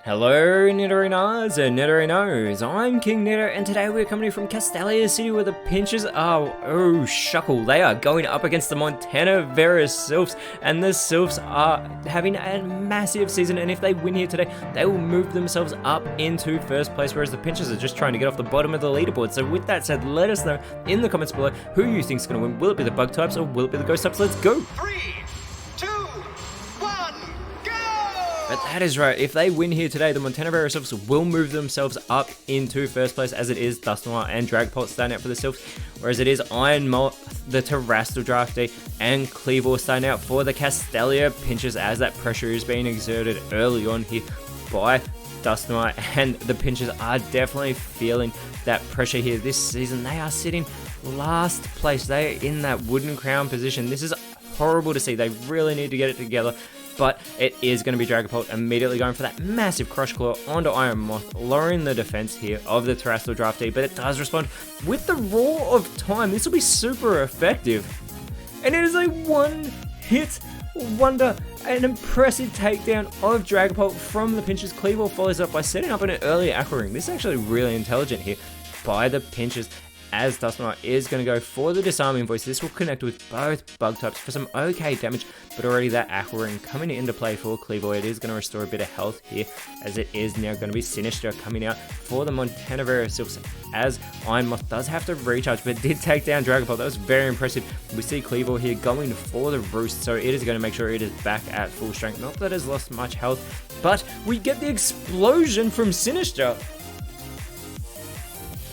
Hello Nidorinas and Nidorinos, I'm KingNido and today we're coming in from Castelia City where the pinches are, oh shuckle, they are going up against the Montana Sylphs, and the Sylphs are having a massive season, and if they win here today, they will move themselves up into first place, whereas the pinches are just trying to get off the bottom of the leaderboard. So with that said, let us know in the comments below who you think is going to win. Will it be the bug types or will it be the ghost types? Let's go! 3, 2, 1, go! But that is right, if they win here today, the Montana Sylphs will move themselves up into first place, as it is Dust Noir and Dragapult starting out for the Sylphs, whereas it is Iron Moth, the Terrestrial Draftee, and Cleavor starting out for the Castelia Pinchers, as that pressure is being exerted early on here by Dust Noir, and the Pinchers are definitely feeling that pressure here this season. They are sitting last place, they are in that wooden crown position. This is horrible to see, they really need to get it together. But it is going to be Dragapult immediately going for that massive Crush Claw onto Iron Moth, lowering the defense here of the Terrestrial Draftee, but it does respond with the Roar of Time. This will be super effective. And it is a one-hit wonder, an impressive takedown of Dragapult from the Pinchers. Cleavor follows up by setting up an early Aqua Ring. This is actually really intelligent here by the Pinchers, as Dust Noir is going to go for the Disarming Voice. This will connect with both bug types for some okay damage, but already that Aqua Ring coming into play for Cleavor. It is going to restore a bit of health here, as it is now going to be Sinister coming out for the Montana Sylphs, as Iron Moth does have to recharge, but did take down Dragapult. That was very impressive. We see Cleavor here going for the Roost, so it is going to make sure it is back at full strength. Not that it has lost much health, but we get the explosion from Sinister.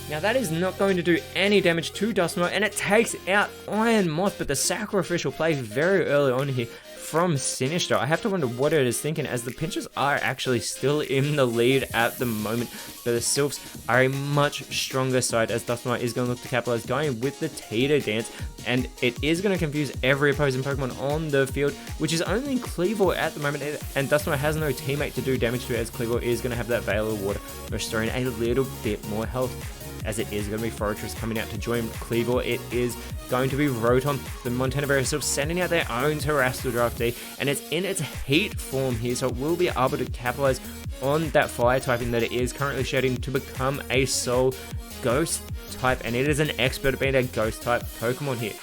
Now that is not going to do any damage to Dust Noir, and it takes out Iron Moth, but the sacrificial play very early on here from Sinister. I have to wonder what it is thinking, as the Pinchers are actually still in the lead at the moment, but the Sylphs are a much stronger side, as Dust Noir is going to look to capitalize, going with the Teeter Dance, and it is going to confuse every opposing Pokemon on the field, which is only Cleavor at the moment, and Dust Noir has no teammate to do damage to, as Cleavor is going to have that Veil of Water, restoring a little bit more health. As it is going to be Fortress coming out to join Cleavor. It is going to be Rotom, the Montana Sylphs, sending out their own Terrestrial Draftee, and it's in its heat form here, so it will be able to capitalize on that fire typing that it is currently shedding to become a Soul Ghost type, and it is an expert at being a Ghost type Pokemon here.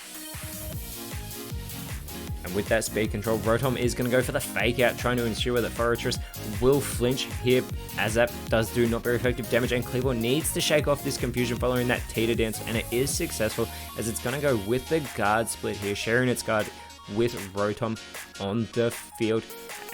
And with that speed control, Rotom is going to go for the fake out, trying to ensure that Fortress will flinch here, as that does do not very effective damage, and Cleavor needs to shake off this confusion following that Teeter Dance, and it is successful, as it's going to go with the guard split here, sharing its guard with Rotom on the field.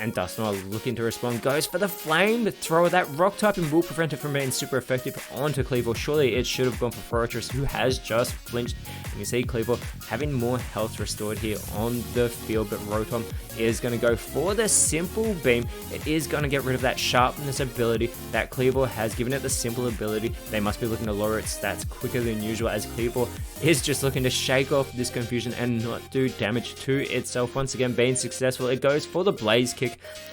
And Dust Noir looking to respond, goes for the Flame Thrower. That rock typing will prevent it from being super effective onto Cleavor. Surely it should have gone for Fortress, who has just flinched. And you see Cleavor having more health restored here on the field, but Rotom is going to go for the Simple Beam. It is going to get rid of that sharpness ability that Cleavor has, given it the simple ability. They must be looking to lower its stats quicker than usual, as Cleavor is just looking to shake off this confusion and not do damage to itself. Once again, being successful, it goes for the Blaze Kick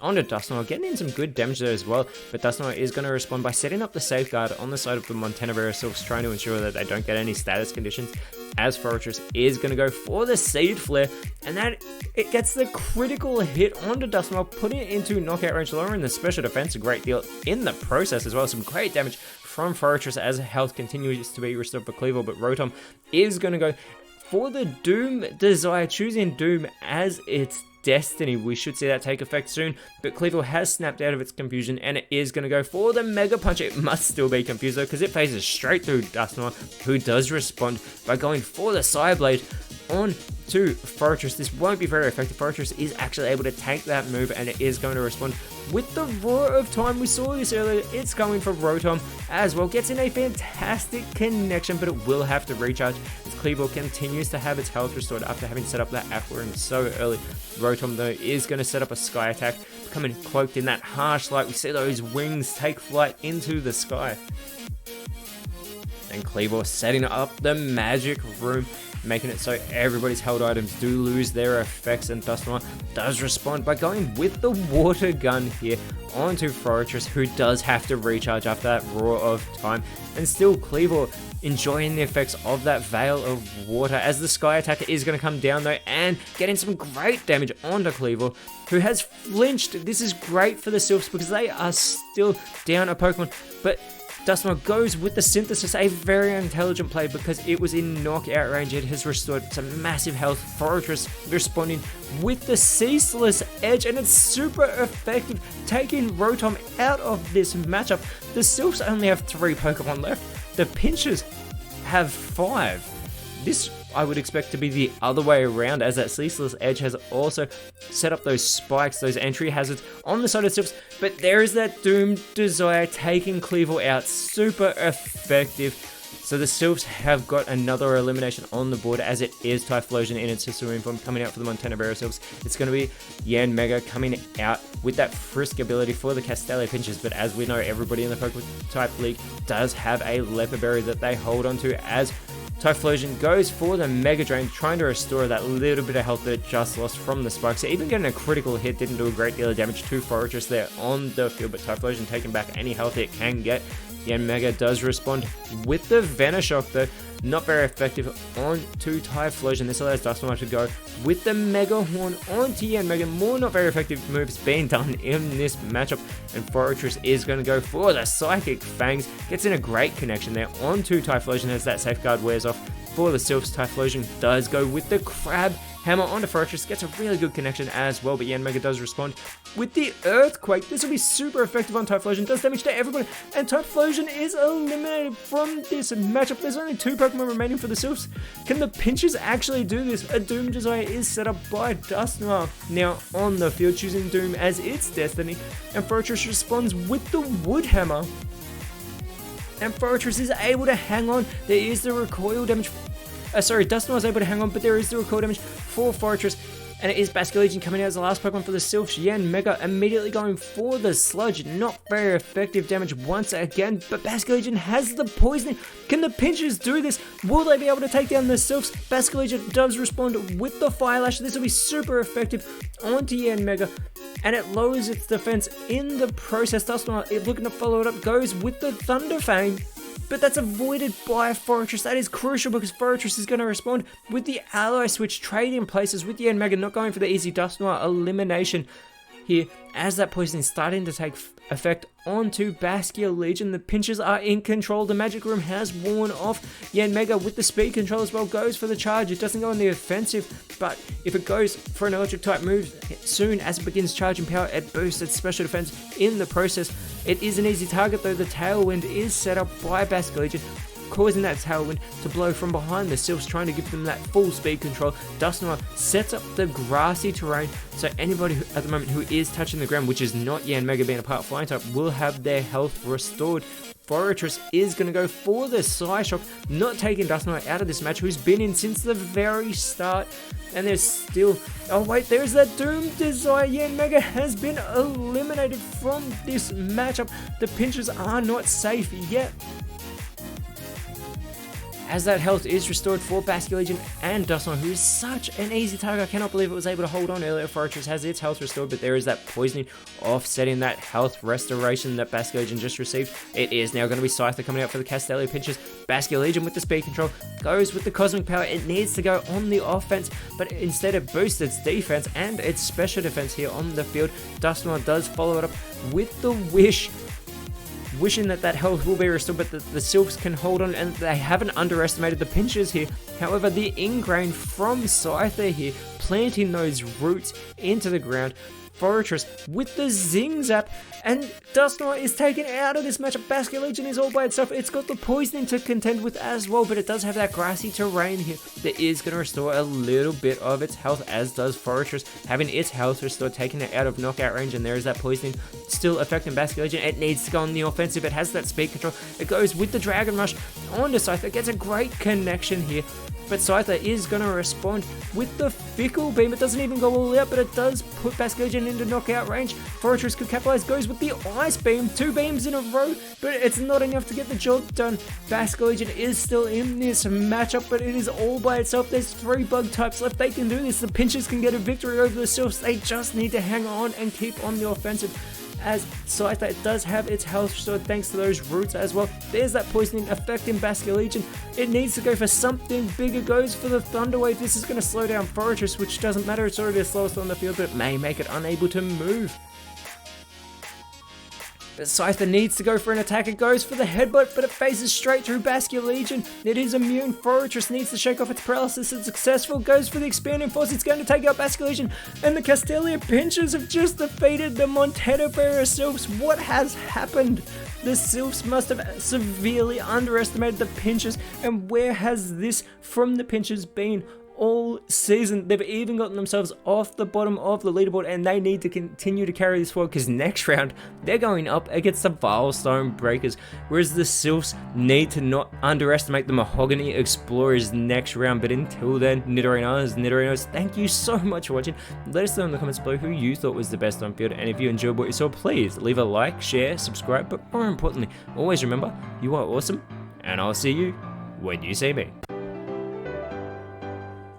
onto Dust Noir, getting in some good damage there as well, but Dust Noir is going to respond by setting up the safeguard on the side of the Montana Sylphs, trying to ensure that they don't get any status conditions, as Fortress is going to go for the Seed Flare, and that it gets the critical hit onto Dust Noir, putting it into knockout range, lowering the special defense a great deal in the process as well. Some great damage from Fortress as health continues to be restored for Cleavor, but Rotom is going to go for the Doom Desire, choosing Doom as its destiny. We should see that take effect soon, but Cleavor has snapped out of its confusion, and it is going to go for the Mega Punch. It must still be confused though, because it phases straight through Dust Noir, who does respond by going for the Psyblade on to Fortress. This won't be very effective. Fortress is actually able to take that move, and it is going to respond with the Roar of Time. We saw this earlier. It's coming from Rotom as well. Gets in a fantastic connection, but it will have to recharge, as Cleavor continues to have its health restored after having set up that Aqua Ring so early. Rotom though is going to set up a Sky Attack, becoming cloaked in that harsh light. We see those wings take flight into the sky. And Cleavor setting up the Magic Room, making it so everybody's held items do lose their effects, and Dust Noir does respond by going with the Water Gun here onto Fortress, who does have to recharge after that Roar of Time. And still Cleavor enjoying the effects of that Veil of Water, as the Sky Attacker is going to come down though and getting some great damage onto Cleaver, who has flinched. This is great for the Sylphs because they are still down a Pokemon, but Dusknoir goes with the Synthesis, a very intelligent play because it was in knockout range. It has restored some massive health. Fortress responding with the Ceaseless Edge, and it's super effective, taking Rotom out of this matchup. The Sylphs only have 3 Pokemon left. The Pinchers have 5. This I would expect to be the other way around, as that Ceaseless Edge has also set up those spikes, those entry hazards on the side of Sylphs, but there is that Doomed Desire taking Cleaver out, super effective. So the Sylphs have got another elimination on the board, as it is Typhlosion in its Hisuian form coming out for the Montana Barrow Sylphs. It's going to be Yanmega coming out with that Frisk ability for the Castelia Pinchers, but as we know, everybody in the PokeType League does have a Leopard Berry that they hold onto, as Typhlosion goes for the Mega Drain, trying to restore that little bit of health that it just lost from the spike. So even getting a critical hit didn't do a great deal of damage to Fortress there on the field, but Typhlosion taking back any health it can get. Yanmega does respond with the Venoshock though, not very effective onto Typhlosion. This allows Dusknoir to go with the Mega Horn onto Yanmega. More not very effective moves being done in this matchup, and Fortress is going to go for the Psychic Fangs. Gets in a great connection there onto Typhlosion as that Safeguard wears off for the Sylphs. Typhlosion does go with the Crab Hammer onto Fortress, gets a really good connection as well, but Yanmega does respond with the Earthquake. This will be super effective on Typhlosion, does damage to everybody, and Typhlosion is eliminated from this matchup. There's only 2 Pokemon remaining for the Sylphs. Can the Pinchers actually do this? A Doom Desire is set up by Dusknoir now on the field, choosing Doom as its destiny, and Fortress responds with the Wood Hammer. And Fortress is able to hang on. There is the recoil damage. Dusknoir is able to hang on, but there is the recoil damage for Fortress. And it is Basculegion coming out as the last Pokemon for the Sylphs. Yanmega immediately going for the Sludge. Not very effective damage once again, but Basculegion has the Poisoning. Can the Pinchers do this? Will they be able to take down the Sylphs? Basculegion does respond with the Fire Lash. This will be super effective onto Yanmega, and it lowers its defense in the process. Dusknoir looking to follow it up, goes with the Thunder Fang, but that's avoided by Fortress. That is crucial because Fortress is going to respond with the Ally Switch, trading places with the Yanmega, not going for the easy Dusknoir elimination here, as that poison is starting to take effect onto Basculegion. The Pinchers are in control. The Magic Room has worn off. Yanmega with the speed control as well goes for the charge. It doesn't go on the offensive, but if it goes for an electric type move soon as it begins charging power, it boosts its special defense in the process. It is an easy target though. The Tailwind is set up by Basculegion, causing that Tailwind to blow from behind the Sylphs, trying to give them that full speed control. Dusknoir sets up the grassy terrain, so anybody at the moment who is touching the ground, which is not Yanmega being a part flying type, will have their health restored. Fortress is going to go for the Psyshock, not taking Dusknoir out of this match, who's been in since the very start. And there's still... oh wait, there's that Doom Desire. Yanmega has been eliminated from this matchup. The Pinchers are not safe yet, as that health is restored for Basculegion and Dusknoir, who is such an easy target. I cannot believe it was able to hold on earlier. Fortress has its health restored, but there is that poisoning offsetting that health restoration that Basculegion just received. It is now going to be Scyther coming out for the Castelia Pinchers. Basculegion with the speed control goes with the Cosmic Power. It needs to go on the offense, but instead it boosts its defense and its special defense here on the field. Dusknoir does follow it up with the Wish, wishing that health will be restored, but the Sylphs can hold on, and they haven't underestimated the Pinchers here. However, the Ingrain from Scyther here, planting those roots into the ground. Fortress with the Zing Zap, and Dusknoir is taken out of this matchup. Basculegion is all by itself. It's got the poisoning to contend with as well, but it does have that grassy terrain here that is going to restore a little bit of its health, as does Fortress, having its health restored, taking it out of knockout range, and there is that poisoning still affecting Basculegion. It needs to go on the offensive. It has that speed control. It goes with the Dragon Rush onto Scyther. Gets a great connection here, but Scyther is going to respond with the Fickle Beam. It doesn't even go all out, but it does put Basculegion into knockout range. Fortress could capitalize, goes with the Ice Beam. 2 beams in a row, but it's not enough to get the job done. Basculegion is still in this matchup, but it is all by itself. There's 3 bug types left. They can do this. The Pinchers can get a victory over the Sylphs. They just need to hang on and keep on the offensive. as Scyther it does have its health restored thanks to those roots as well. There's that poisoning effect in Basculin Legion. It needs to go for something bigger, goes for the Thunder Wave. This is going to slow down Forretress, which doesn't matter, it's already the slowest on the field, but it may make it unable to move. But Scyther needs to go for an attack. It goes for the headbutt, but it faces straight through Basculin Legion. It is immune. Forretress needs to shake off its paralysis. It's successful. Goes for the expanding force. It's going to take out Basculin Legion. And the Castelia Pinchers have just defeated the Montero Barrier Sylphs. What has happened? The Sylphs must have severely underestimated the Pinchers. And where has this from the Pinchers been all season? They've even gotten themselves off the bottom of the leaderboard, and they need to continue to carry this forward because next round they're going up against the Vilestone Breakers, whereas the Sylphs need to not underestimate the Mahogany Explorers next round. But until then, Nidorinos, thank you so much for watching. Let us know in the comments below who you thought was the best on field, and if you enjoyed what you saw, please leave a like, share, subscribe, but more importantly, always remember, you are awesome, and I'll see you when you see me.